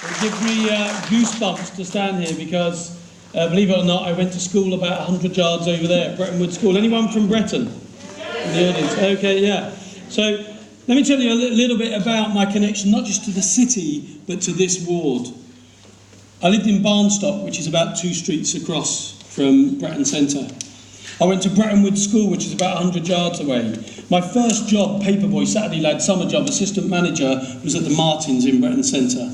It gives me goosebumps to stand here because, believe it or not, I went to school about 100 yards over there, Bretton Wood School. Anyone from Bretton in the audience? Okay, yeah. So let me tell you a little bit about my connection, not just to the city, but to this ward. I lived in Barnstock, which is about 2 streets across from Bretton Centre. I went to Bretton Wood School, which is about 100 yards away. My first job, paperboy, Saturday lad, summer job, assistant manager, was at the Martins in Bretton Centre.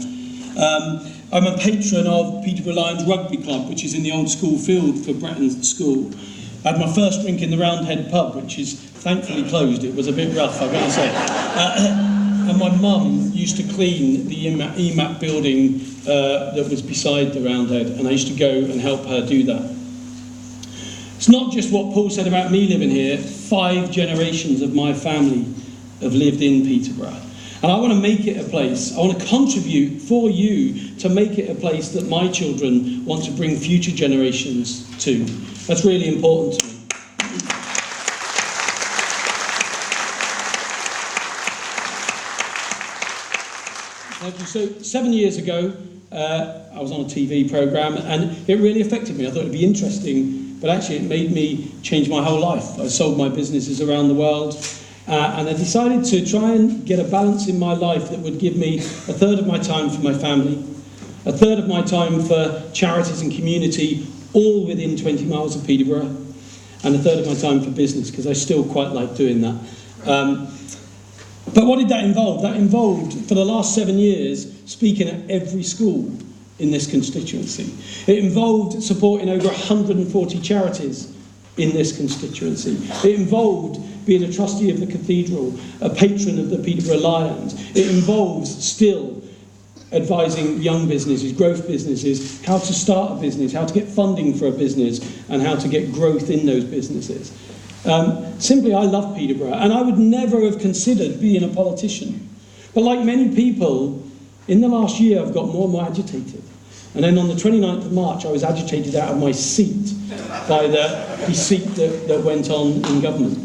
I'm a patron of Peterborough Lions Rugby Club, which is in the old school field for Bretton School. I had my first drink in the Roundhead pub, which is thankfully closed. It was a bit rough, I've got to say. And my mum used to clean the EMAP building that was beside the Roundhead, and I used to go and help her do that. It's not just what Paul said about me living here. 5 generations of my family have lived in Peterborough. And I want to make it a place, I want to contribute for you to make it a place that my children want to bring future generations to. That's really important to me. So 7 years ago, I was on a TV programme and it really affected me. I thought it'd be interesting, but actually it made me change my whole life. I sold my businesses around the world. And I decided to try and get a balance in my life that would give me 1/3 of my time for my family, 1/3 of my time for charities and community, all within 20 miles of Peterborough, and 1/3 of my time for business, because I still quite like doing that. But what did that involve? That involved, for the last 7 years, speaking at every school in this constituency. It involved supporting over 140 charities in this constituency. It involved being a trustee of the cathedral, a patron of the Peterborough Lions. It involves still advising young businesses, growth businesses, how to start a business, how to get funding for a business, and how to get growth in those businesses. Simply, I love Peterborough, and I would never have considered being a politician. But like many people, in the last year, I've got more and more agitated. And then on the 29th of March, I was agitated out of my seat by the deceit that went on in government.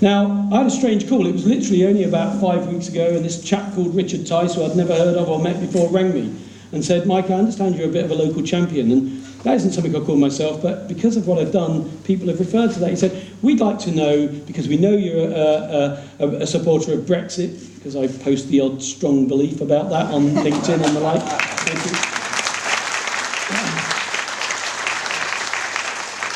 Now, I had a strange call. It was literally only about 5 weeks ago, and this chap called Richard Tice, who I'd never heard of or met before, rang me and said, "Mike, I understand you're a bit of a local champion." And that isn't something I call myself, but because of what I've done, people have referred to that. He said, "We'd like to know, because we know you're a supporter of Brexit," because I post the odd strong belief about that on LinkedIn and the like.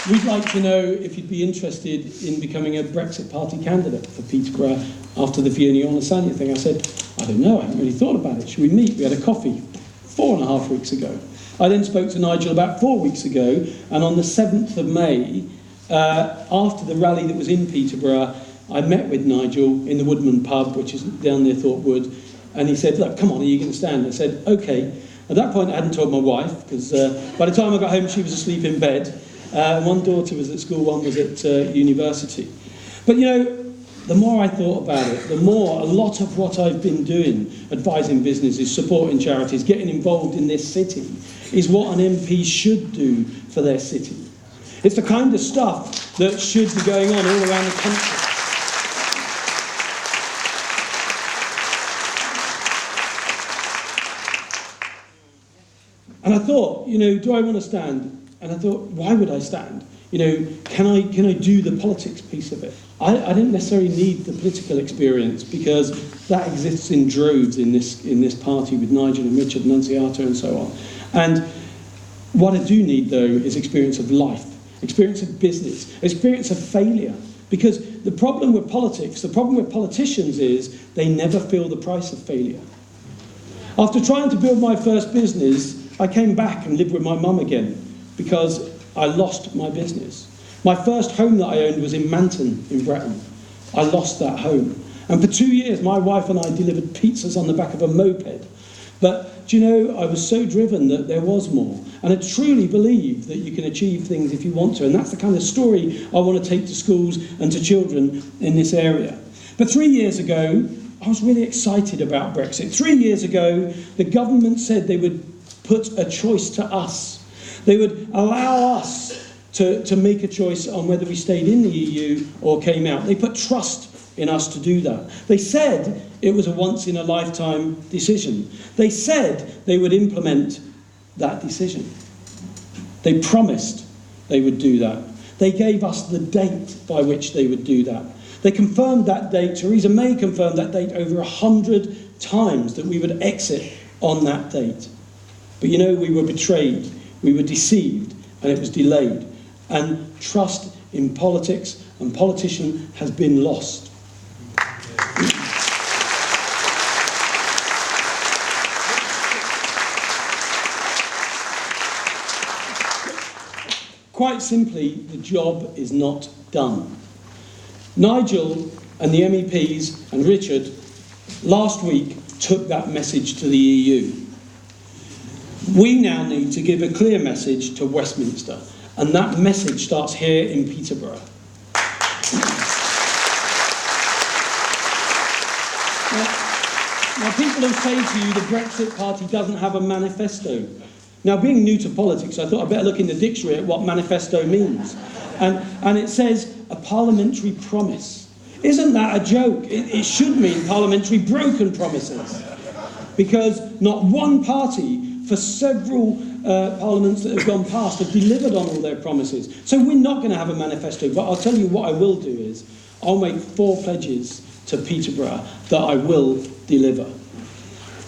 "We'd like to know if you'd be interested in becoming a Brexit Party candidate for Peterborough after the Fiona-Lasagna thing." I said, "I don't know, I haven't really thought about it. Should we meet?" We had a coffee 4.5 weeks ago. I then spoke to Nigel about 4 weeks ago, and on the 7th of May, after the rally that was in Peterborough, I met with Nigel in the Woodman pub, which is down near Thorpe Wood, and he said, "Look, come on, are you going to stand?" I said, "Okay." At that point, I hadn't told my wife, because by the time I got home, she was asleep in bed. One daughter was at school, one was at university. But, you know, the more I thought about it, the more a lot of what I've been doing, advising businesses, supporting charities, getting involved in this city, is what an MP should do for their city. It's the kind of stuff that should be going on all around the country. And I thought, you know, do I want to stand? And I thought, why would I stand? You know, can I do the politics piece of it? I didn't necessarily need the political experience, because that exists in droves in this party with Nigel and Richard and Nunziata and so on. And what I do need, though, is experience of life, experience of business, experience of failure. Because the problem with politics, the problem with politicians is they never feel the price of failure. After trying to build my first business, I came back and lived with my mum again, because I lost my business. My first home that I owned was in Manton in Bretton. I lost that home. And for 2 years, my wife and I delivered pizzas on the back of a moped. But, do you know, I was so driven that there was more. And I truly believe that you can achieve things if you want to. And that's the kind of story I want to take to schools and to children in this area. But 3 years ago, I was really excited about Brexit. 3 years ago, the government said they would put a choice to us. They would allow us to make a choice on whether we stayed in the EU or came out. They put trust in us to do that. They said it was a once-in-a-lifetime decision. They said they would implement that decision. They promised they would do that. They gave us the date by which they would do that. They confirmed that date. Theresa May confirmed that date over 100 times, that we would exit on that date. But you know, we were betrayed, we were deceived, and it was delayed. And trust in politics and politicians has been lost. Quite simply, the job is not done. Nigel and the MEPs and Richard last week took that message to the EU. We now need to give a clear message to Westminster, and that message starts here in Peterborough. Now people will say to you the Brexit Party doesn't have a manifesto. Now, being new to politics, I thought I'd better look in the dictionary at what manifesto means. And it says a parliamentary promise. Isn't that a joke? It should mean parliamentary broken promises. Because not one party for several parliaments that have gone past have delivered on all their promises. So we're not going to have a manifesto. But I'll tell you what I will do is I'll make 4 pledges to Peterborough that I will deliver.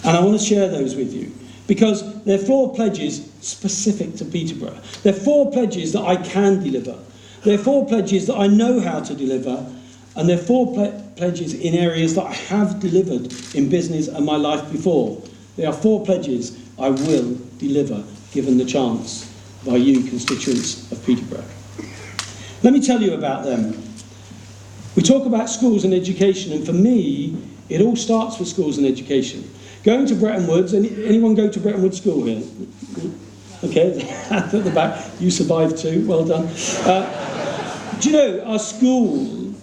And I want to share those with you. Because they're 4 pledges specific to Peterborough. They're 4 pledges that I can deliver. They're 4 pledges that I know how to deliver. And they're 4 pledges in areas that I have delivered in business and my life before. They are 4 pledges I will deliver, given the chance, by you, constituents of Peterborough. Let me tell you about them. We talk about schools and education, and for me, it all starts with schools and education. Going to Bretton Woods, anyone go to Bretton Woods School here? Okay, at the back, you survived too, well done. Do you know, our school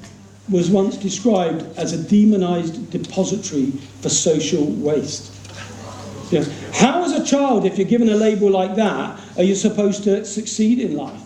was once described as a demonised depository for social waste. You know, how as a child, if you're given a label like that, are you supposed to succeed in life?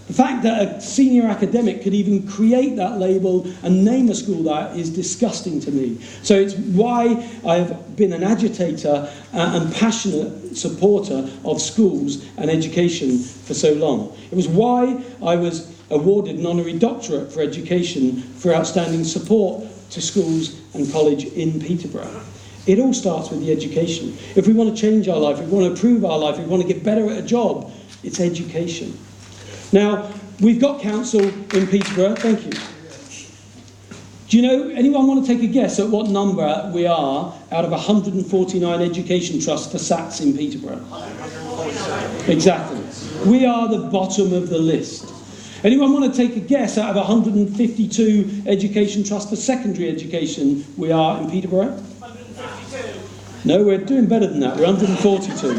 The fact that a senior academic could even create that label and name a school that is disgusting to me. So it's why I've been an agitator and passionate supporter of schools and education for so long. It was why I was awarded an honorary doctorate for education for outstanding support to schools and college in Peterborough. It all starts with the education. If we want to change our life, if we want to improve our life, if we want to get better at a job, it's education. Now, we've got council in Peterborough, thank you. Do you know, anyone want to take a guess at what number we are out of 149 education trusts for SATs in Peterborough? Exactly. We are the bottom of the list. Anyone want to take a guess out of 152 education trusts for secondary education we are in Peterborough? 152. No, we're doing better than that, we're 142.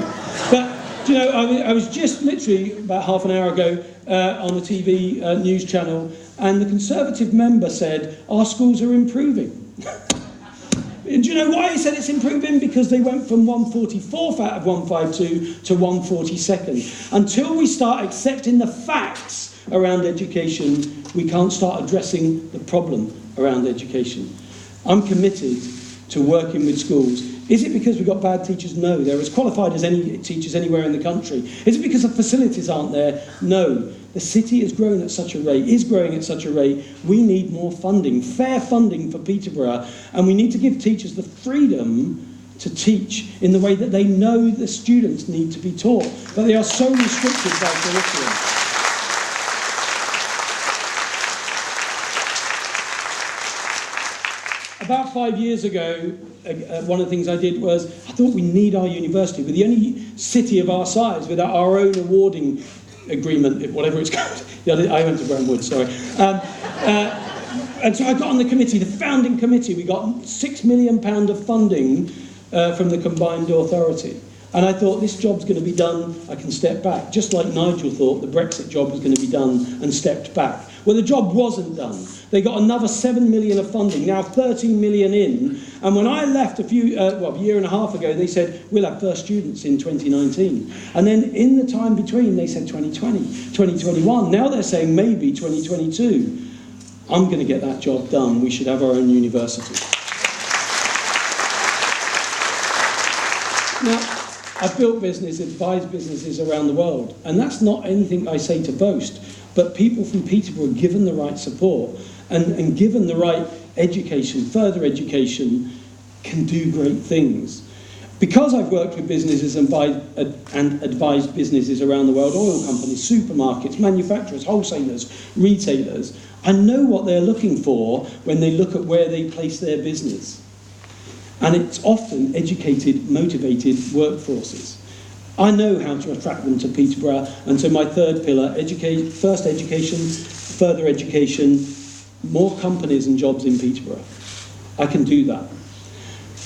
But, do you know, I was just literally about half an hour ago on a TV news channel, and the Conservative member said, our schools are improving. Do you know why he said it's improving? Because they went from 144th out of 152 to 142nd. Until we start accepting the facts around education, we can't start addressing the problem around education. I'm committed to working with schools. Is it because we've got bad teachers? No. They're as qualified as any teachers anywhere in the country. Is it because the facilities aren't there? No. The city is growing at such a rate, we need more funding, fair funding for Peterborough, and we need to give teachers the freedom to teach in the way that they know the students need to be taught, but they are so restricted by curriculum. About 5 years ago, one of the things I did was, I thought we need our university. We're the only city of our size without our own awarding agreement, whatever it's called. Yeah, I went to Bretton Woods, sorry. And so I got on the committee, the founding committee. We got £6 million of funding from the combined authority. And I thought, this job's going to be done, I can step back. Just like Nigel thought the Brexit job was going to be done and stepped back. Well, the job wasn't done. They got another 7 million of funding, now 13 million in. And when I left a year and a half ago, they said, we'll have first students in 2019. And then in the time between, they said 2020, 2021. Now they're saying maybe 2022. I'm going to get that job done. We should have our own university. Now, I've built businesses, advised businesses around the world, and that's not anything I say to boast, but people from Peterborough, given the right support and given the right education, further education, can do great things. Because I've worked with businesses and advised businesses around the world, oil companies, supermarkets, manufacturers, wholesalers, retailers, I know what they're looking for when they look at where they place their business. And it's often educated, motivated workforces. I know how to attract them to Peterborough, and so my third pillar, first education, further education, more companies and jobs in Peterborough. I can do that.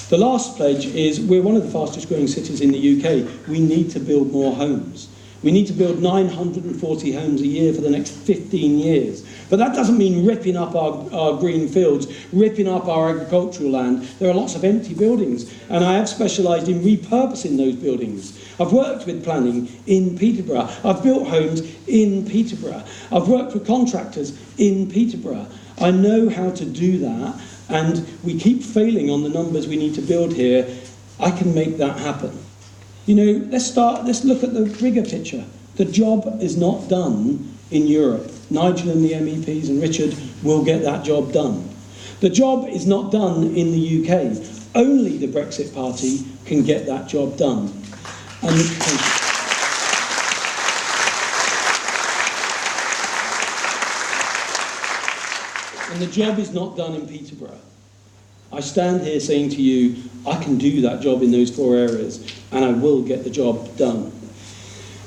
The last pledge is we're one of the fastest growing cities in the UK. We need to build more homes. We need to build 940 homes a year for the next 15 years. But that doesn't mean ripping up our green fields, ripping up our agricultural land. There are lots of empty buildings, and I have specialised in repurposing those buildings. I've worked with planning in Peterborough. I've built homes in Peterborough. I've worked with contractors in Peterborough. I know how to do that, and we keep failing on the numbers we need to build here. I can make that happen. You know, let's look at the bigger picture. The job is not done in Europe. Nigel and the MEPs and Richard will get that job done. The job is not done in the UK. Only the Brexit Party can get that job done. And the job is not done in Peterborough. I stand here saying to you, I can do that job in those 4 areas, and I will get the job done.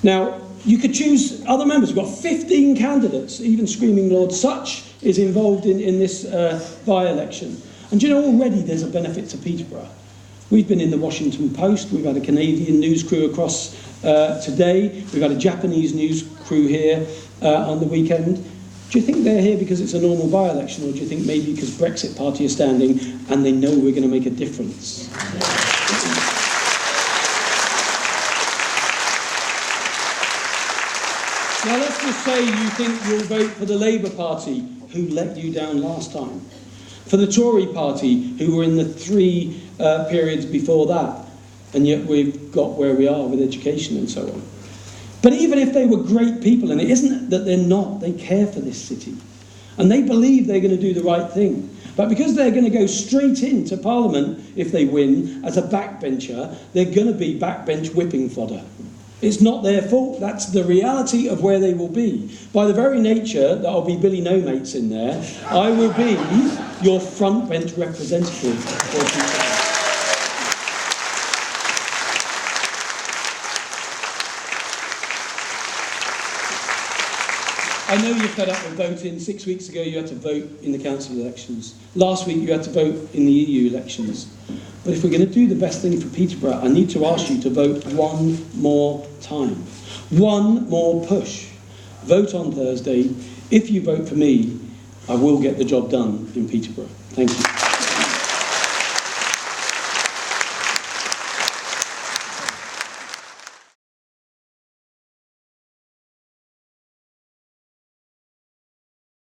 Now, you could choose other members. We've got 15 candidates, even Screaming Lord Such is involved in this by-election. And do you know, already there's a benefit to Peterborough. We've been in the Washington Post, we've had a Canadian news crew across today, we've had a Japanese news crew here on the weekend. Do you think they're here because it's a normal by-election, or do you think maybe because Brexit Party are standing and they know we're going to make a difference? Now let's just say you think you'll vote for the Labour Party, who let you down last time, for the Tory Party, who were in the 3 periods before that, and yet we've got where we are with education and so on. But even if they were great people, and it isn't that they're not, they care for this city. And they believe they're going to do the right thing. But because they're going to go straight into Parliament, if they win, as a backbencher, they're going to be backbench whipping fodder. It's not their fault, that's the reality of where they will be. By the very nature that I'll be Billy No-Mates in there, I will be your front bench representative for Peterborough. I know you're fed up with voting. 6 weeks ago you had to vote in the council elections. Last week you had to vote in the EU elections. But if we're going to do the best thing for Peterborough, I need to ask you to vote one more time. One more push. Vote on Thursday. If you vote for me, I will get the job done in Peterborough. Thank you.